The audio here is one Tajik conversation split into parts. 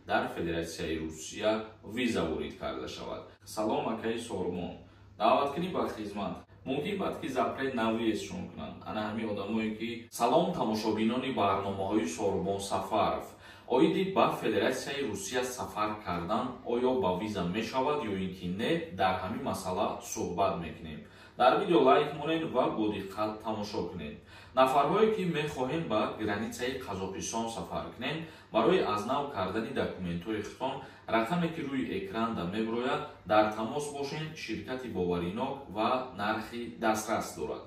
дар Федератсияи Русия виза ворид карда шавад. Салом акаи Сормон. даъваткунӣ ба хизмат. мумкин бад ки запрет навиесшон кунанд. ана ҳамин одамое ки салом тамошобинони барномаҳои Сормон Сафаров. оиди ба Федератсияи Русия сафар кардан оё ба виза мешавад ё ин ки не, дар ҳамин масъала суҳбат мекунем. дар видео лайк монед ва бо диққат тамошо кунед. нафарҳое ки мехоҳем ба границаи Қазоқистон сафар кунем, барои аз нав кардани документҳои худтон рақаме ки рӯи экран мебирояд дар тамос бошед. ширкати боваринок ва нархи дастрас дорад.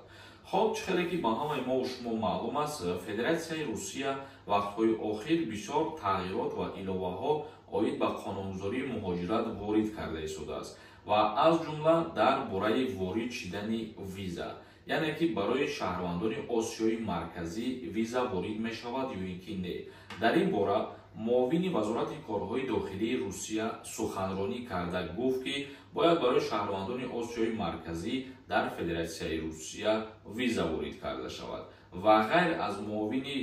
хоб чӣ хеле ки ба ҳамаи мо шумо маълум аст, Федератсияи Русия вақтҳои охир бисёр тағйирот ва иловаҳо оид ба қонунгузории муҳоҷират ворид карда истодааст ва аз ҷумла дар бораи ворид шидани виза, яъне ки барои шаҳрвандони Осиёи марказӣ виза ворид мешавад ё ин ки не. дар ин бора муовини вазорати корҳои дохилии Русия суханронӣ карда гуфт ки бояд барои шаҳрвандони Осиёи марказӣ дар Федератсияи Русия виза ворид карда шавад. ва ғайр аз муовини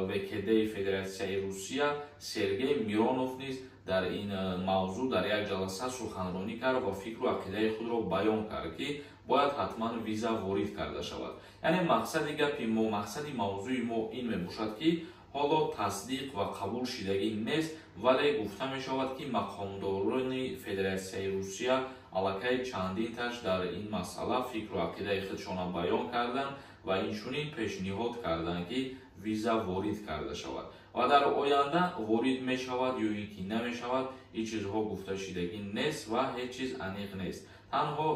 ВКД Федератсияи Русия Сергей Миронов низ дар ин мавзӯъ дар як ҷаласа суханронӣ кард ва фикру ақидаи худро баён кард ки бояд ҳатман виза ворид карда шавад. яъне мақсади гапи мо, мақсади мавзӯи мо ин мебошад ки ҳоло тасдиқ ва қабул шидагӣ нест, вале гуфта мешавад ки мақомдорони Федератсияи Русия аллакай чандин таш дар ин масъала фикру ақидаи худшона баён карданд ва инчунин пешниҳод карданд ки виза ворид карда шавад ва дар оянда ворид мешавад ё ин ки намешавад, ин чизҳо гуфта шидагӣ нест ва ҳеҷ чиз аниқ нест. танҳо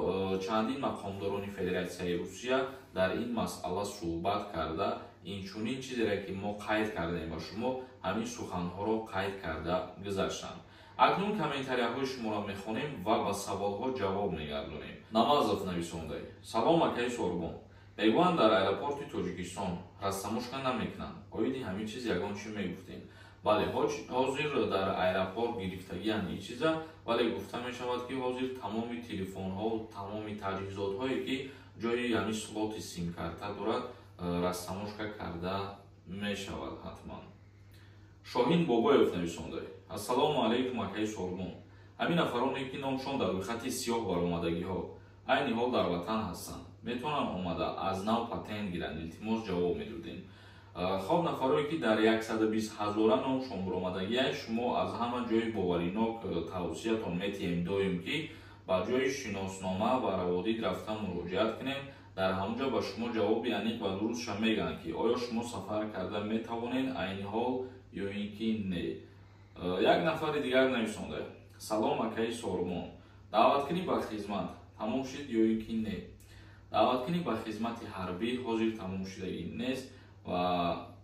чандин мақомдорони Федератсияи Русия дар ин масъала суҳбат карда инчунин чизеро ки мо қайд кардаем ба шумо, ҳамин суханҳоро қайд карда гузаштанд. акнун комментарияҳои шуморо мехонем ва ба саволҳо ҷавоб мегардонем. Намазов нависондай: салом акаи Сорбон. мегӯянд дар аэропорти Тоҷикистон растамушка намекунанд. оиди ҳамин чиз ягон чӣ мегуфтем? бале, ҳозир дар аэропорт гирифтагӣ ҳамин чиза, вале гуфта мешавад ки ҳозир тамоми телефонҳо, тамоми таҷҳизотҳое ки ҷои ҳамин слоти симкарта дорад, растамушка карда мешавад ҳатман. Шоҳин Бобоев нависондай: ассалому алайкум акаи Сорбон. ҳамин нафароне ки номшон дар рӯйхати сиёҳ баромадагиҳо айни ҳол дар ватан ҳастанд, метавонанд омада аз нав патент гиранд? илтимос ҷавоб медодем. хоб нафарое ки дар 120,000 номшон баромадагиаш шумо аз ҳама ҷои боваринок тавсиятон метиҳем доим ки ба ҷои шиноснома ва раводид рафта муроҷиат кунем. дар ҳамуҷа ба шумо ҷавоби аниқ ва дурустша мегӯянд ки оё шумо сафар карда метавонед айни ҳол ё ин ки не. як нафари дигар нависонда: салом акаи Сормон. даъваткунӣ ба хизмат тамом шид ё ин ки не? даъваткунӣ ба хизмати ҳарбӣ ҳозир тамом шидагӣ нест ва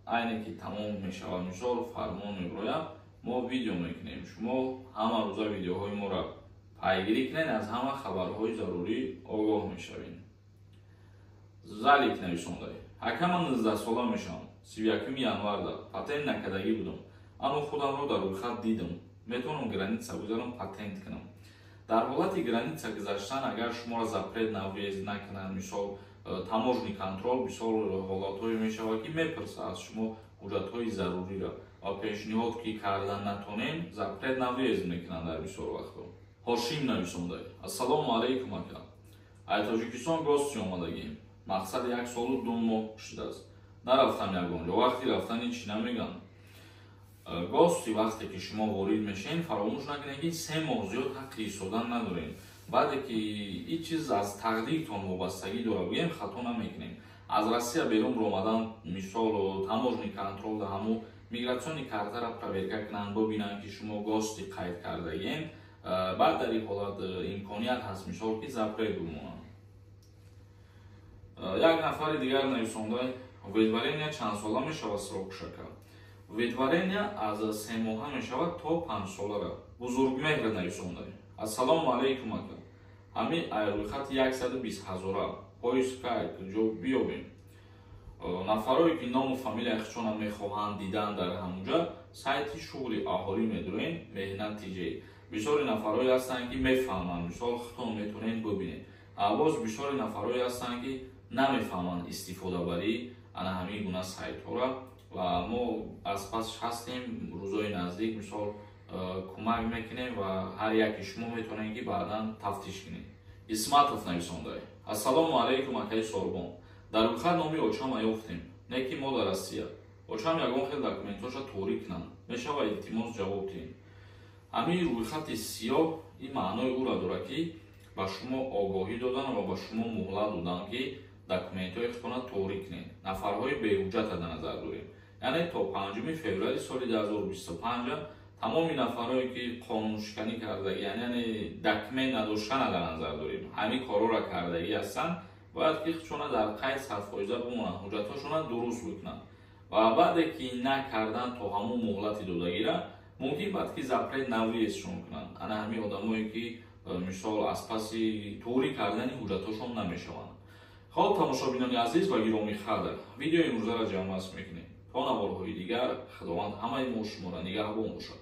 айне ки тамом мешавад, мисол фармон мебирояд, мо видео мекунем. шумо ҳама рӯза видеоҳои моро пайгирӣ кунед, аз ҳама хабарҳои зарурӣ огоҳ мешавед. залик нависондай: ҳакама 19 сола мешавам, 31 январда патент накардагӣ будам, аммо худамро дар рӯйхат дидам, метавонам граница гузарам, патент кунам. дар ҳолати граница гузаштан агар шуморо запрет навиез накунанд, мисол таможни контрол, мисол ҳолатҳое мешавад ки мепурсад аз шумо ҳуҷҷатҳои заруриро ва пешниҳод ки кардан натонем, запрет навиез мекунанд дар бисёр вақтҳо. ҳошим нависондай: ассалому алайкум ака. аз Тоҷикистон гости омадагием. мақсади 1 солу 2 моҳ шудааст. нарафтам ягонҷо, вақти рафтани чӣ намегӯянд. гости вақте ки шумо ворид мешавед, фаромӯш накунед ки 3 моҳ зиёд ҳаққи истодан надорем. баъде ки ин чиз аз тақдиртон вобастагӣ дорад, гӯем хато намекунем. аз Россия берун омадан, мисол таможни контрол да ҳамун мигратсиони картаро проверка кунанд, бубинанд ки шумо гости қайд кардаем. баъд дар ин ҳолат имконият ҳаст мисол ки запрет бимонад. як нафари дигар нависондай: ветварения чанд сола мешавад срок шака? ветварения аз 3 моҳа мешавад то 5 солара. бузургмеҳр нависондай: ассалому алайкум ака. ҳамин рӯйхати 120,000 поискай ҷо биёбем. нафарое ки ному фамилияи худшона мехоҳанд дидан дар ҳамуҷа сайти шуғли аҳолӣ медорем, меҳнатиҷе. бисёри нафарое ҳастанд ки мефаҳманд, мисол худтон метавонед бубинед. боз бисёри нафарое ҳастанд ки намефаҳманд истифодабарӣ ана ҳамин гуна сайтҳоро ва мо аз пасш ҳастем. рӯзои наздик, мисол کمک میکنیم و هر یکی شما میتونین که بعدا تفتیش کنید. اسماتов نویسنده. السلام علیکم آقای سوربون. در رویخط نامی اوچام یافتیم. نیکی مال روسیه. اوچام یگان خیلی داکومنتاشا توری کنن. میشود احتمال جواب دهیم. همین رویخط سیاه این معنای او را داره که با شما آگاهی دادن و با شما مهلت دادن که داکومنت‌های خودتون توری کنید. نفرهای بی‌حجت در نظر داریم. یعنی تا 5 فوریه سال 2025 تمام نفرهایی که قانون شکنی کرده یعنی دکمه نداشتن در نظر داریم همین کارا را کردگی هستن باید که چون در قید صفحایزه بمونن حجتاشون درست بکنن و بعد که نکردن تا همون مهلتی دادگی را ممکن بعد که زپره نویسشون کنن انا همین آدمایی که مثال از پسی توری کردن حجتاشون نمیشوند. خب تماشابینان عزیز و گرامی خاطر ویدیو امروزه را جمع میکنیم تا نوارهای دیگر خداوند همه ما شما را نگهبان باشد.